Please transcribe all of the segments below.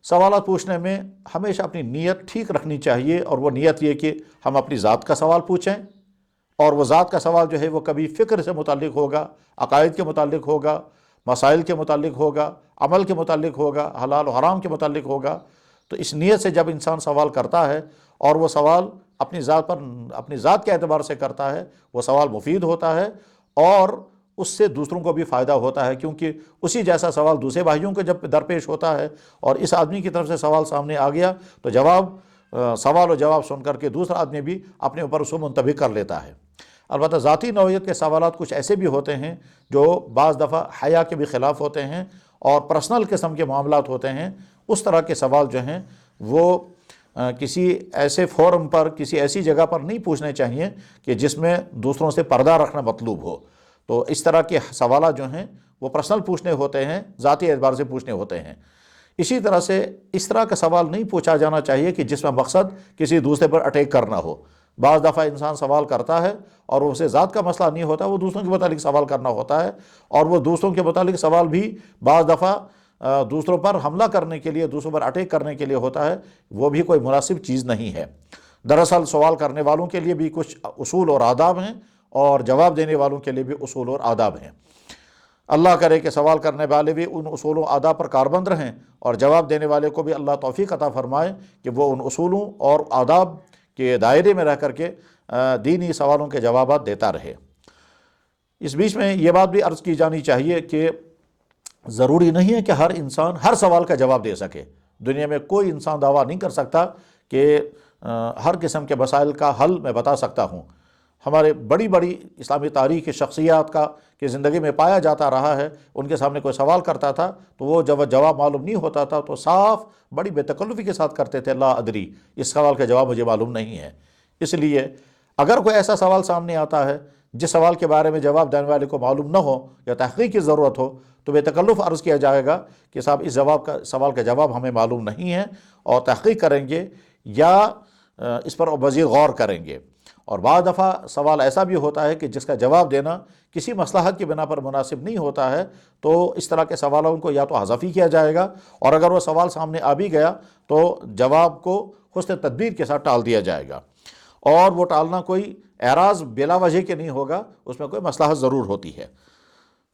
سوالات پوچھنے میں ہمیشہ اپنی نیت ٹھیک رکھنی چاہیے، اور وہ نیت یہ کہ ہم اپنی ذات کا سوال پوچھیں، اور وہ ذات کا سوال جو ہے وہ کبھی فکر سے متعلق ہوگا، عقائد کے متعلق ہوگا، مسائل کے متعلق ہوگا، عمل کے متعلق ہوگا، حلال و حرام کے متعلق ہوگا۔ تو اس نیت سے جب انسان سوال کرتا ہے اور وہ سوال اپنی ذات کے اعتبار سے کرتا ہے، وہ سوال مفید ہوتا ہے، اور اس سے دوسروں کو بھی فائدہ ہوتا ہے، کیونکہ اسی جیسا سوال دوسرے بھائیوں کو جب درپیش ہوتا ہے اور اس آدمی کی طرف سے سوال سامنے آ گیا تو سوال و جواب سن کر کے دوسرا آدمی بھی اپنے اوپر اس کو منطبق کر لیتا ہے۔ البتہ ذاتی نوعیت کے سوالات کچھ ایسے بھی ہوتے ہیں جو بعض دفعہ حیا کے بھی خلاف ہوتے ہیں اور پرسنل قسم کے معاملات ہوتے ہیں۔ اس طرح کے سوال جو ہیں وہ کسی ایسے فورم پر، کسی ایسی جگہ پر نہیں پوچھنے چاہیے کہ جس میں دوسروں سے پردہ رکھنا مطلوب ہو۔ تو اس طرح کے سوالات جو ہیں وہ پرسنل پوچھنے ہوتے ہیں، ذاتی اعتبار سے پوچھنے ہوتے ہیں۔ اسی طرح سے اس طرح کا سوال نہیں پوچھا جانا چاہیے کہ جس میں مقصد کسی دوسرے پر اٹیک کرنا ہو۔ بعض دفعہ انسان سوال کرتا ہے اور اسے ذات کا مسئلہ نہیں ہوتا، وہ دوسروں کے متعلق سوال کرنا ہوتا ہے، اور وہ دوسروں کے متعلق سوال بھی بعض دفعہ دوسروں پر حملہ کرنے کے لیے، دوسروں پر اٹیک کرنے کے لیے ہوتا ہے۔ وہ بھی کوئی مناسب چیز نہیں ہے۔ دراصل سوال کرنے والوں کے لیے بھی کچھ اصول اور آداب ہیں، اور جواب دینے والوں کے لیے بھی اصول اور آداب ہیں۔ اللہ کرے کہ سوال کرنے والے بھی ان اصول و آداب پر کاربند رہیں، اور جواب دینے والے کو بھی اللہ توفیق عطا فرمائے کہ وہ ان اصولوں اور آداب کے دائرے میں رہ کر کے دینی سوالوں کے جوابات دیتا رہے۔ اس بیچ میں یہ بات بھی عرض کی جانی چاہیے کہ ضروری نہیں ہے کہ ہر انسان ہر سوال کا جواب دے سکے۔ دنیا میں کوئی انسان دعویٰ نہیں کر سکتا کہ ہر قسم کے مسائل کا حل میں بتا سکتا ہوں۔ ہمارے بڑی بڑی اسلامی تاریخ کی شخصیات کی زندگی میں پایا جاتا رہا ہے، ان کے سامنے کوئی سوال کرتا تھا تو وہ جب جواب معلوم نہیں ہوتا تھا تو صاف بڑی بے تکلفی کے ساتھ کرتے تھے، لا ادری، اس سوال کا جواب مجھے معلوم نہیں ہے۔ اس لیے اگر کوئی ایسا سوال سامنے آتا ہے جس سوال کے بارے میں جواب دینے والے کو معلوم نہ ہو یا تحقیق کی ضرورت ہو، تو بے تکلف عرض کیا جائے گا کہ صاحب اس سوال کا جواب ہمیں معلوم نہیں ہے، اور تحقیق کریں گے یا اس پر مزید غور کریں گے۔ اور بعض دفعہ سوال ایسا بھی ہوتا ہے کہ جس کا جواب دینا کسی مصلحت کی بنا پر مناسب نہیں ہوتا ہے، تو اس طرح کے سوالوں کو یا تو حذف ہی کیا جائے گا، اور اگر وہ سوال سامنے آ بھی گیا تو جواب کو حسن تدبیر کے ساتھ ٹال دیا جائے گا، اور وہ ٹالنا کوئی اعراض بلا وجہ کے نہیں ہوگا، اس میں کوئی مصلحت ضرور ہوتی ہے۔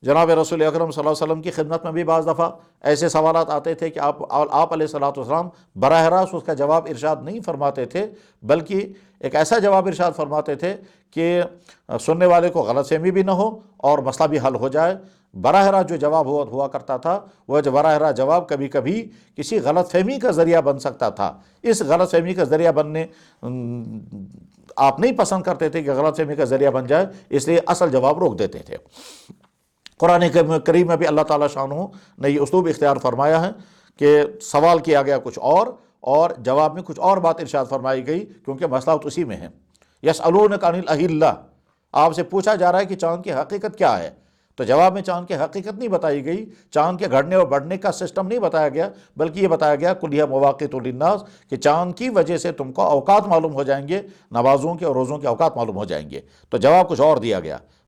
جناب رسول اکرم صلی اللہ علیہ وسلم کی خدمت میں بھی بعض دفعہ ایسے سوالات آتے تھے کہ آپ علیہ الصلوۃ والسلام براہ راست اس کا جواب ارشاد نہیں فرماتے تھے، بلکہ ایک ایسا جواب ارشاد فرماتے تھے کہ سننے والے کو غلط فہمی بھی نہ ہو اور مسئلہ بھی حل ہو جائے۔ براہ راست جو جواب ہوا کرتا تھا، وہ براہ راست جواب کبھی کبھی کسی غلط فہمی کا ذریعہ بن سکتا تھا۔ اس غلط فہمی کا ذریعہ بننے آپ نہیں پسند کرتے تھے کہ غلط فہمی کا ذریعہ بن جائے، اس لیے اصل جواب روک دیتے تھے۔ قرآن کریم میں بھی اللہ تعالیٰ شانہ نے یہ اسلوب اختیار فرمایا ہے کہ سوال کیا گیا کچھ اور جواب میں کچھ اور بات ارشاد فرمائی گئی، کیونکہ مسئلہ تو اسی میں ہے۔ یسألونک عن الأہلہ، آپ سے پوچھا جا رہا ہے کہ چاند کی حقیقت کیا ہے، تو جواب میں چاند کی حقیقت نہیں بتائی گئی، چاند کے گھڑنے اور بڑھنے کا سسٹم نہیں بتایا گیا، بلکہ یہ بتایا گیا قل ھیٰ مواقیت للناس، کہ چاند کی وجہ سے تم کو اوقات معلوم ہو جائیں گے، نمازوں کے اور روزوں کے اوقات معلوم ہو جائیں گے۔ تو جواب کچھ اور دیا گیا۔